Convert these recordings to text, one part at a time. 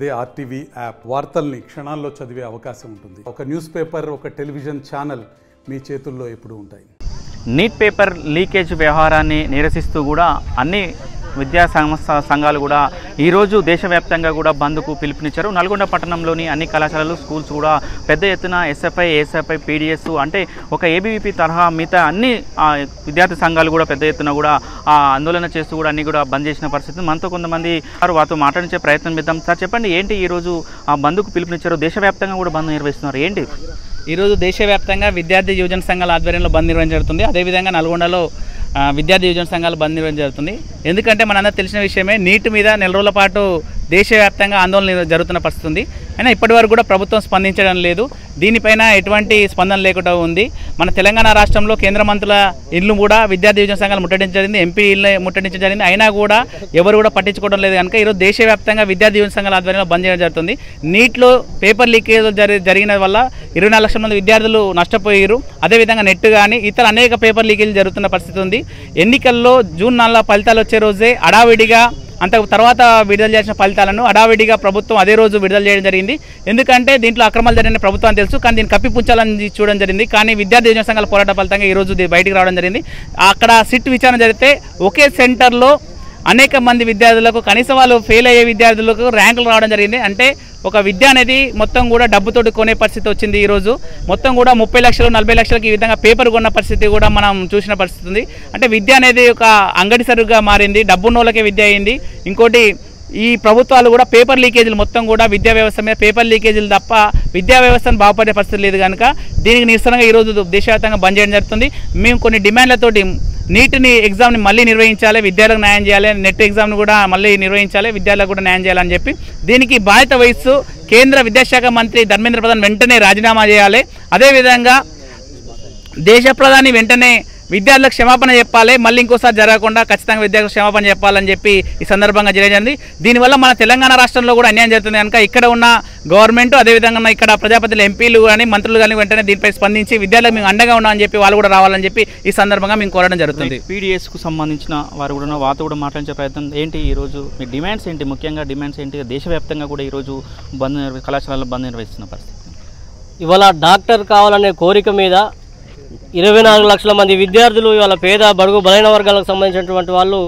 అదే RTV app వార్తల్ని క్షణాల్లో చదివే అవకాశం ఉంటుంది. ఒక న్యూస్ పేపర్, ఒక టెలివిజన్ ఛానల్ మీ చేతుల్లో ఎప్పుడూ ఉంటాయి. నీట్ పేపర్ లీకేజ్ వ్యవహారాన్ని నిరసిస్తూ కూడా అన్ని విద్యా సంఘాలు కూడా ఈరోజు దేశవ్యాప్తంగా కూడా బంద్కు పిలుపునిచ్చారు. నల్గొండ పట్టణంలోని అన్ని కళాశాలలు, స్కూల్స్ కూడా పెద్ద ఎత్తున ఎస్ఎఫ్ఐ, ఏఎస్ఎఫ్ఐ, పీడిఎస్ అంటే ఒక ఏబీవీపీ తరహా మిగతా అన్ని విద్యార్థి సంఘాలు కూడా పెద్ద ఎత్తున కూడా ఆందోళన చేస్తూ కూడా అన్ని కూడా బంద్ చేసిన పరిస్థితి. మనతో కొంతమంది వారితో మాట్లాడించే ప్రయత్నం చేద్దాం. సార్ చెప్పండి, ఏంటి ఈరోజు ఆ బంద్కు పిలుపునిచ్చారు? దేశవ్యాప్తంగా కూడా బంద్ నిర్వహిస్తున్నారు, ఏంటి? ఈరోజు దేశవ్యాప్తంగా విద్యార్థి యువజన సంఘాల ఆధ్వర్యంలో బంద్ నిర్వహించడం జరుగుతుంది. అదేవిధంగా నల్గొండలో విద్యార్థి యువజన సంఘాలు బంద్ నిర్వహించడం జరుగుతుంది. ఎందుకంటే మనందరూ తెలిసిన విషయమే, నీట్ మీద నెల రోజుల పాటు దేశవ్యాప్తంగా ఆందోళన జరుగుతున్న పరిస్థితి ఉంది. అయినా ఇప్పటివరకు కూడా ప్రభుత్వం స్పందించడం లేదు. దీనిపైన ఎటువంటి స్పందన లేకుండా ఉంది. మన తెలంగాణ రాష్ట్రంలో కేంద్ర మంత్రుల ఇల్లు కూడా విద్యార్థి యువజన సంఘాలు ముట్టడించడం జరిగింది, ఎంపీ ఇల్లు ముట్టడించడం జరిగింది. అయినా కూడా ఎవరు కూడా పట్టించుకోవడం లేదు. కనుక ఈరోజు దేశవ్యాప్తంగా విద్యార్థి యువజన సంఘాల ఆధ్వర్యంలో బంద్ చేయడం జరుగుతుంది. నీట్లో పేపర్ లీకేజ్ జరిగిన వల్ల 24 లక్షల మంది విద్యార్థులు నష్టపోయారు. అదేవిధంగా నెట్ కానీ ఇతర అనేక పేపర్ లీకేజ్ జరుగుతున్న పరిస్థితి ఉంది. ఎన్నికల్లో జూన్ 4 ఫలితాలు వచ్చే రోజే హడావిడిగా అంత తర్వాత విడుదల చేసిన ఫలితాలను హడావిడిగా ప్రభుత్వం అదే రోజు విడుదల చేయడం జరిగింది. ఎందుకంటే దీంట్లో అక్రమాలు జరిగిన ప్రభుత్వానికి తెలుసు, కానీ దీన్ని కప్పిపుంచాలని చూడడం జరిగింది. కానీ విద్యార్థి యువజన సంఘాల పోరాట ఫలితంగా ఈరోజు బయటికి రావడం జరిగింది. అక్కడ సిట్ విచారణ జరిగితే ఒకే సెంటర్లో అనేక మంది విద్యార్థులకు, కనీసం వాళ్ళు ఫెయిల్ అయ్యే విద్యార్థులకు ర్యాంకులు రావడం జరిగింది. అంటే ఒక విద్య అనేది మొత్తం కూడా డబ్బుతోటి కొనే పరిస్థితి వచ్చింది. ఈరోజు మొత్తం కూడా 30 లక్షలు 40 లక్షలకి ఈ విధంగా పేపర్ కొన్న పరిస్థితి కూడా మనం చూసిన పరిస్థితి ఉంది. అంటే విద్య అనేది ఒక అంగడి సరుకుగా మారింది, డబ్బున్నోళ్ళకే విద్య అయింది. ఇంకోటి, ఈ ప్రభుత్వాలు కూడా పేపర్ లీకేజీలు మొత్తం కూడా విద్యా వ్యవస్థ మీద పేపర్ లీకేజీలు తప్ప విద్యా వ్యవస్థను బాగుపడే పరిస్థితి లేదు. కనుక దీనికి నిరసనగా ఈరోజు దేశవ్యాప్తంగా బంద్ చేయడం జరుగుతుంది. మేము కొన్ని డిమాండ్లతోటి నీట్ని ఎగ్జామ్ని మళ్ళీ నిర్వహించాలి, విద్యార్థులకు న్యాయం చేయాలి, నెట్ ఎగ్జామ్ని కూడా మళ్ళీ నిర్వహించాలి, విద్యార్థులకు కూడా న్యాయం చేయాలని చెప్పి దీనికి బాధ్యత వహిస్తూ కేంద్ర విద్యాశాఖ మంత్రి ధర్మేంద్ర ప్రధాన్ వెంటనే రాజీనామా చేయాలి. అదేవిధంగా దేశ ప్రధాని వెంటనే విద్యార్థులకు క్షమాపణ చెప్పాలి, మళ్ళీ ఇంకోసారి జరగకుండా ఖచ్చితంగా విద్యార్థులకు క్షమాపణ చెప్పాలని చెప్పి ఈ సందర్భంగా జరిగింది. దీనివల్ల మన తెలంగాణ రాష్ట్రంలో కూడా అన్యాయం జరుగుతుంది. కనుక ఇక్కడ ఉన్న గవర్నమెంట్, అదేవిధంగా ఇక్కడ ప్రజాప్రతినిధులు, ఎంపీలు కానీ మంత్రులు కానీ వెంటనే దీనిపై స్పందించి విద్యార్థులకు మేము అండగా ఉన్నామని చెప్పి వాళ్ళు కూడా రావాలని చెప్పి ఈ సందర్భంగా మేము కోరడం జరుగుతుంది. పీడిఎస్కు సంబంధించిన వారు కూడా వాతో కూడా మాట్లాడించే ప్రయత్నం ఏంటి? ఈరోజు మీ డిమాండ్స్ ఏంటి? ముఖ్యంగా డిమాండ్స్ ఏంటి? దేశవ్యాప్తంగా కూడా ఈరోజు కళాశాలలో బంద్ నిర్వహిస్తున్న పరిస్థితి. ఇవాళ డాక్టర్ కావాలనే కోరిక మీద 24 లక్షల మంది విద్యార్థులు ఇవాళ పేద బడుగు బలైన వర్గాలకు సంబంధించినటువంటి వాళ్ళు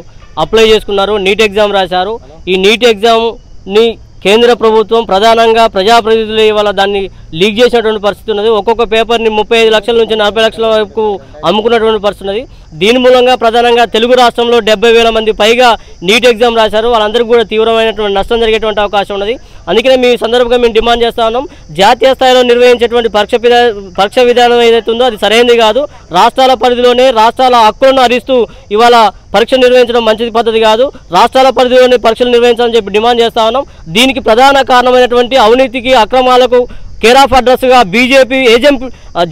అప్లై చేసుకున్నారు, నీట్ ఎగ్జామ్ రాశారు. ఈ నీట్ ఎగ్జామ్ని కేంద్ర ప్రభుత్వం ప్రధానంగా ప్రజాప్రతినిధులు ఇవాళ దాన్ని లీక్ చేసినటువంటి పరిస్థితి ఉన్నది. ఒక్కొక్క పేపర్ని 35 లక్షల నుంచి 40 లక్షల వరకు అమ్ముకున్నటువంటి పరిస్థితి ఉన్నది. దీని మూలంగా ప్రధానంగా తెలుగు రాష్ట్రంలో 70,000 మంది పైగా నీట్ ఎగ్జామ్ రాశారు. వాళ్ళందరికీ కూడా తీవ్రమైనటువంటి నష్టం జరిగేటువంటి అవకాశం ఉన్నది. అందుకనే మీ సందర్భంగా మేము డిమాండ్ చేస్తా ఉన్నాం, జాతీయ స్థాయిలో నిర్వహించేటువంటి పరీక్ష విధానం ఏదైతే ఉందో అది సరైనది కాదు. రాష్ట్రాల పరిధిలోనే రాష్ట్రాల హక్కులను హరిస్తూ ఇవాళ పరీక్ష నిర్వహించడం మంచిది పద్ధతి కాదు. రాష్ట్రాల పరిధిలోనే పరీక్షలు నిర్వహించాలని చెప్పి డిమాండ్ చేస్తా ఉన్నాం. దీనికి ప్రధాన కారణమైనటువంటి అవినీతికి, అక్రమాలకు కేర్ ఆఫ్ అడ్రస్గా బీజేపీ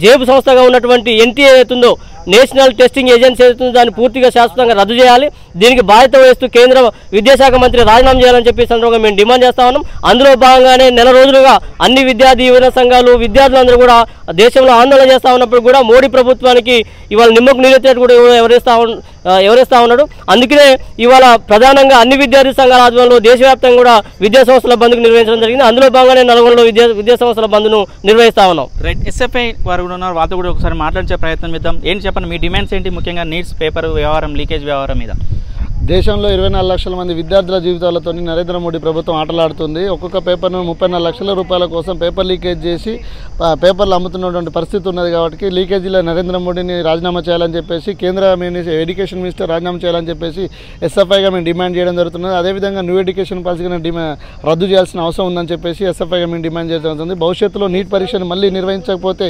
జేబు సంస్థగా ఉన్నటువంటి ఎన్టీఏ ఏతుందో నేషనల్ టెస్టింగ్ ఏజెన్సీ ఏతుందో దాన్ని పూర్తిగా శాశ్వతంగా రద్దు చేయాలి. దీనికి బాధ్యత వహిస్తూ కేంద్ర విద్యాశాఖ మంత్రి రాజీనామా చేయాలని చెప్పి సందర్భంగా మేము డిమాండ్ చేస్తా ఉన్నాం. అందులో భాగంగానే నెల రోజులుగా అన్ని విద్యార్థి యువజన సంఘాలు, విద్యార్థులందరూ కూడా దేశంలో ఆందోళన చేస్తూ ఉన్నప్పుడు కూడా మోడీ ప్రభుత్వానికి ఇవాళ నిమ్మకు నీరెత్తేట్టు కూడా ఎవరేస్తా ఉన్నాడు. అందుకనే ఇవాళ ప్రధానంగా అన్ని విద్యార్థి సంఘాల ఆధ్వర్యంలో దేశవ్యాప్తంగా కూడా విద్యా సంస్థల బంద్కు నిర్వహించడం జరిగింది. అందులో భాగంగానే నల్గొండలో విద్యా సంస్థల బంద్ను నిర్వహిస్తా ఉన్నాం. రైట్, ఎస్ఎఫ్ఐ వారు కూడా ఉన్నారు, వాళ్ళతో కూడా ఒకసారి మాట్లాడించే ప్రయత్నం చేద్దాం. ఏంటి చెప్పండి, మీ డిమాండ్స్ ఏంటి? ముఖ్యంగా నీట్స్ పేపర్ వ్యవహారం, లీకేజ్ వ్యవహారం మీద. దేశంలో 24 లక్షల మంది విద్యార్థుల జీవితాలతో నరేంద్ర మోడీ ప్రభుత్వం ఆటలాడుతుంది. ఒక్కొక్క పేపర్ను 34 లక్షల రూపాయల కోసం పేపర్ లీకేజ్ చేసి పేపర్లు అమ్ముతున్నటువంటి పరిస్థితి ఉన్నది. కాబట్టి లీకేజీలో నరేంద్ర మోడీని రాజీనామా చేయాలని చెప్పేసి, కేంద్ర ఎడ్యుకేషన్ మినిస్టర్ రాజీనామా చేయాలని చెప్పేసి ఎస్ఎఫ్ఐగా మేము డిమాండ్ చేయడం జరుగుతున్నది. అదేవిధంగా న్యూ ఎడ్యుకేషన్ పాలసీని రద్దు చేయాల్సిన అవసరం ఉందని చెప్పేసి ఎస్ఎఫ్ఐగా మేము డిమాండ్ చేయడం జరుగుతుంది. భవిష్యత్తులో నీట్ పరీక్షను మళ్ళీ నిర్వహించకపోతే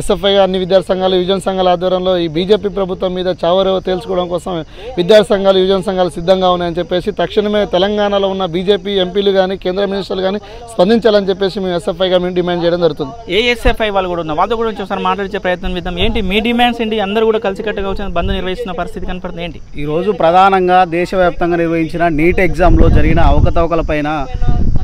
ఎస్ఎఫ్ఐగా అన్ని విద్యార్థి సంఘాలు, యువజన సంఘాల ఆధ్వర్యంలో ఈ బీజేపీ ప్రభుత్వం మీద చావరేవో తేల్చుకోవడం కోసం విద్యార్థి సంఘాలు, యువజన సంఘాలు సిద్ధంగా ఉన్నాయని చెప్పేసి తక్షణమే తెలంగాణలో ఉన్న బీజేపీ ఎంపీలు కానీ కేంద్ర మినిస్టర్లు కానీ స్పందించాలని చెప్పేసి మేము ఎస్ఎఫ్ఐగా మేము డిమాండ్ చేయడం జరుగుతుంది. ఏఎస్ఎఫ్ఐ వాళ్ళు కూడా ఉన్నారు, వాళ్ళతో కూడా ఒకసారి మాట్లాడే ప్రయత్నం చేద్దాం. ఏంటి మీ డిమాండ్స్ ఏంటి? అందరూ కూడా కలిసికట్టుగా వచ్చి బంద్ నిర్వహిస్తున్న పరిస్థితి కనపడుతుంది. ఏంటి ఈరోజు ప్రధానంగా దేశవ్యాప్తంగా నిర్వహించిన నీట్ ఎగ్జామ్లో జరిగిన అవకతవకలపైన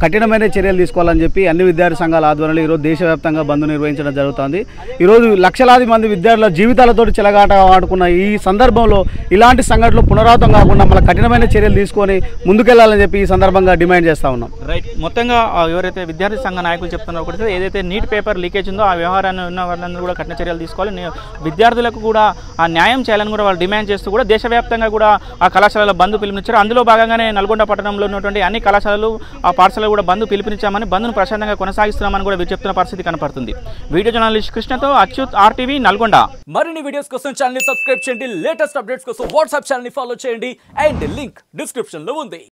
కఠినమైన చర్యలు తీసుకోవాలని చెప్పి అన్ని విద్యార్థి సంఘాల ఆధ్వర్యంలో ఈరోజు దేశవ్యాప్తంగా బంద్ నిర్వహించడం జరుగుతుంది. ఈరోజు లక్షలాది మంది విద్యార్థుల జీవితాలతో చెలగాట ఆడుకున్న ఈ సందర్భంలో ఇలాంటి సంఘటనలు పునరావృతం కాకుండా మళ్ళీ కఠినమైన చర్యలు తీసుకొని ముందుకెళ్లాలని చెప్పి ఈ సందర్భంగా డిమాండ్ చేస్తా ఉన్నాం. రైట్. మొత్తంగా ఎవరైతే విద్యార్థి సంఘ నాయకులు చెప్తున్నారో ఒకటి ఏదైతే నీట్ పేపర్ లీకేజ్ ఉందో ఆ వ్యవహారాన్ని ఉన్న వాళ్ళందరూ కూడా కఠిన చర్యలు తీసుకోవాలి, విద్యార్థులకు కూడా ఆ న్యాయం చేయాలని కూడా వాళ్ళు డిమాండ్ చేస్తూ కూడా దేశవ్యాప్తంగా కూడా ఆ కళాశాలలో బంద్ పిలుపునిచ్చారు. అందులో భాగంగానే నల్గొండ పట్టణంలో ఉన్నటువంటి అన్ని కళాశాలలు ఆ పాఠశాలలు కూడా బంద్ పిలుపునిచ్చామని, బంద్ను ప్రశాంతంగా కొనసాగిస్తున్నామని కూడా వీరు చెప్తున్న పరిస్థితి కనపడుతుంది. వీడియో జర్నలిస్ట్ కృష్ణతో అచ్యుత్, RTV, నల్గొండ. మరిన్ని వీడియోస్ కోసం ఛానల్ ని సబ్స్క్రైబ్ చేయండి, లేటెస్ట్ అప్డేట్స్ కోసం వాట్సాప్ ఛానల్ ని ఫాలో చేయండి అండ్ లింక్ డిస్క్రిప్షన్ లో ఉంది.